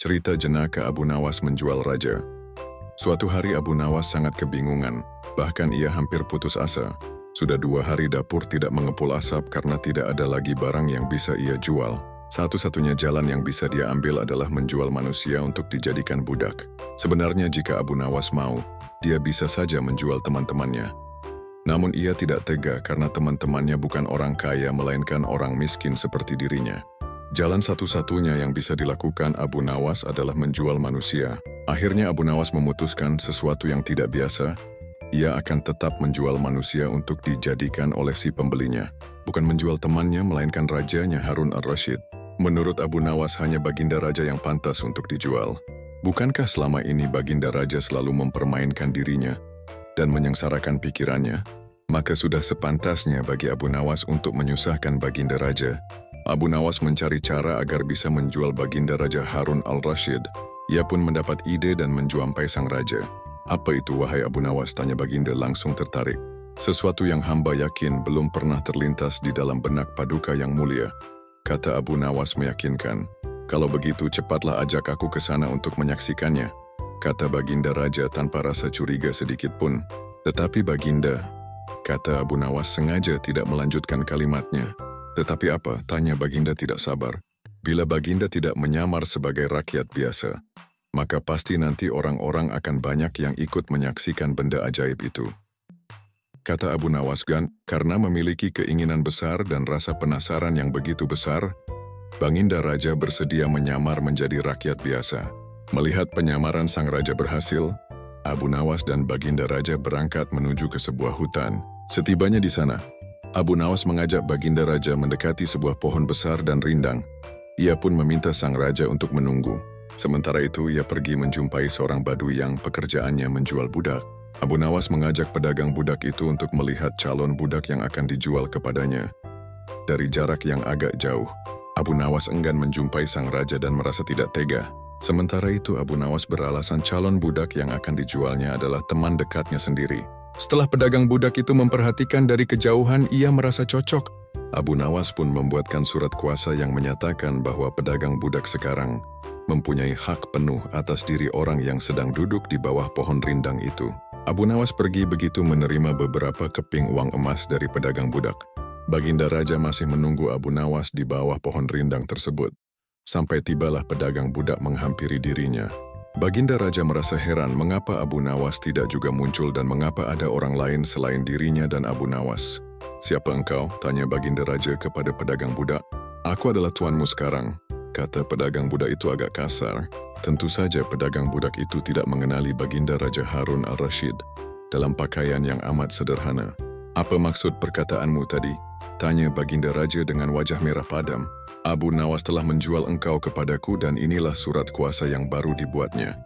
Cerita jenaka Abu Nawas menjual raja. Suatu hari Abu Nawas sangat kebingungan, bahkan ia hampir putus asa. Sudah 2 hari dapur tidak mengepul asap karena tidak ada lagi barang yang bisa ia jual. Satu-satunya jalan yang bisa dia ambil adalah menjual manusia untuk dijadikan budak. Sebenarnya jika Abu Nawas mau, dia bisa saja menjual teman-temannya. Namun ia tidak tega karena teman-temannya bukan orang kaya melainkan orang miskin seperti dirinya. Jalan satu-satunya yang bisa dilakukan Abu Nawas adalah menjual manusia. Akhirnya Abu Nawas memutuskan sesuatu yang tidak biasa. Ia akan tetap menjual manusia untuk dijadikan oleh si pembelinya. Bukan menjual temannya melainkan rajanya Harun al-Rashid. Menurut Abu Nawas hanya baginda raja yang pantas untuk dijual. Bukankah selama ini baginda raja selalu mempermainkan dirinya dan menyengsarakan pikirannya? Maka sudah sepantasnya bagi Abu Nawas untuk menyusahkan baginda raja. Abu Nawas mencari cara agar bisa menjual baginda raja Harun al-Rashid. Ia pun mendapat ide dan menjumpai sang raja. Apa itu wahai Abu Nawas? Tanya baginda langsung tertarik. Sesuatu yang hamba yakin belum pernah terlintas di dalam benak paduka yang mulia. Kata Abu Nawas meyakinkan. Kalau begitu cepatlah ajak aku ke sana untuk menyaksikannya. Kata baginda raja tanpa rasa curiga sedikit pun. Tetapi baginda, kata Abu Nawas sengaja tidak melanjutkan kalimatnya. Tetapi apa? Tanya baginda tidak sabar. Bila baginda tidak menyamar sebagai rakyat biasa, maka pasti nanti orang-orang akan banyak yang ikut menyaksikan benda ajaib itu. Kata Abu Nawas, karena memiliki keinginan besar dan rasa penasaran yang begitu besar, baginda raja bersedia menyamar menjadi rakyat biasa. Melihat penyamaran sang raja berhasil, Abu Nawas dan baginda raja berangkat menuju ke sebuah hutan. Setibanya di sana, Abu Nawas mengajak baginda raja mendekati sebuah pohon besar dan rindang. Ia pun meminta sang raja untuk menunggu. Sementara itu ia pergi menjumpai seorang badui yang pekerjaannya menjual budak. Abu Nawas mengajak pedagang budak itu untuk melihat calon budak yang akan dijual kepadanya. Dari jarak yang agak jauh, Abu Nawas enggan menjumpai sang raja dan merasa tidak tega. Sementara itu Abu Nawas beralasan calon budak yang akan dijualnya adalah teman dekatnya sendiri. Setelah pedagang budak itu memperhatikan dari kejauhan, ia merasa cocok. Abu Nawas pun membuatkan surat kuasa yang menyatakan bahwa pedagang budak sekarang mempunyai hak penuh atas diri orang yang sedang duduk di bawah pohon rindang itu. Abu Nawas pergi begitu menerima beberapa keping uang emas dari pedagang budak. Baginda raja masih menunggu Abu Nawas di bawah pohon rindang tersebut. Sampai tibalah pedagang budak menghampiri dirinya. Baginda raja merasa heran mengapa Abu Nawas tidak juga muncul dan mengapa ada orang lain selain dirinya dan Abu Nawas. Siapa engkau? Tanya baginda raja kepada pedagang budak. Aku adalah tuanmu sekarang, kata pedagang budak itu agak kasar. Tentu saja pedagang budak itu tidak mengenali baginda raja Harun al-Rashid dalam pakaian yang amat sederhana. Apa maksud perkataanmu tadi? Tanya baginda raja dengan wajah merah padam. Abu Nawas telah menjual engkau kepadaku dan inilah surat kuasa yang baru dibuatnya,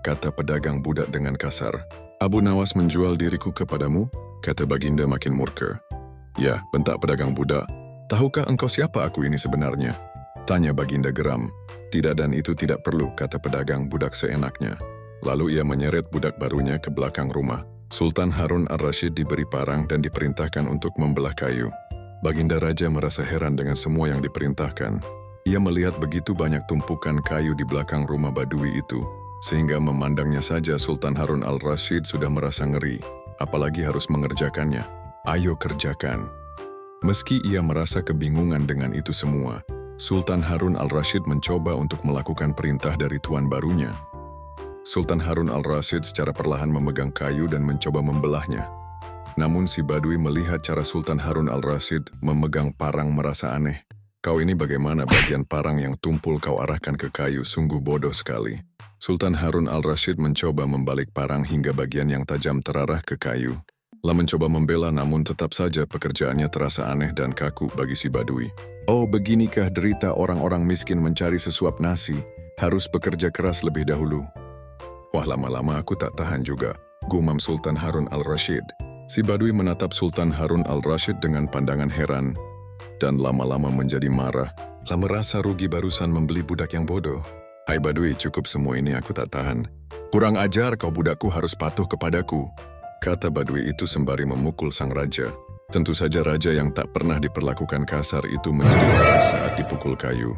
kata pedagang budak dengan kasar. Abu Nawas menjual diriku kepadamu? Kata baginda makin murka. Ya, bentak pedagang budak. Tahukah engkau siapa aku ini sebenarnya? Tanya baginda geram. Tidak dan itu tidak perlu, kata pedagang budak seenaknya. Lalu ia menyeret budak barunya ke belakang rumah. Sultan Harun al-Rashid diberi parang dan diperintahkan untuk membelah kayu. Baginda raja merasa heran dengan semua yang diperintahkan. Ia melihat begitu banyak tumpukan kayu di belakang rumah badui itu, sehingga memandangnya saja Sultan Harun al-Rashid sudah merasa ngeri, apalagi harus mengerjakannya. Ayo kerjakan. Meski ia merasa kebingungan dengan itu semua, Sultan Harun al-Rashid mencoba untuk melakukan perintah dari tuan barunya. Sultan Harun al-Rashid secara perlahan memegang kayu dan mencoba membelahnya. Namun si badui melihat cara Sultan Harun al-Rashid memegang parang merasa aneh. Kau ini bagaimana bagian parang yang tumpul kau arahkan ke kayu, sungguh bodoh sekali. Sultan Harun al-Rashid mencoba membalik parang hingga bagian yang tajam terarah ke kayu. Lah mencoba membela namun tetap saja pekerjaannya terasa aneh dan kaku bagi si badui. Oh, beginikah derita orang-orang miskin mencari sesuap nasi, harus bekerja keras lebih dahulu. Wah, lama-lama aku tak tahan juga, gumam Sultan Harun al-Rashid. Si badui menatap Sultan Harun al-Rashid dengan pandangan heran, dan lama-lama menjadi marah. Lah merasa rugi barusan membeli budak yang bodoh. Hai badui, cukup semua ini, aku tak tahan. Kurang ajar kau, budakku harus patuh kepadaku, kata badui itu sembari memukul sang raja. Tentu saja raja yang tak pernah diperlakukan kasar itu menjerit keras saat dipukul kayu.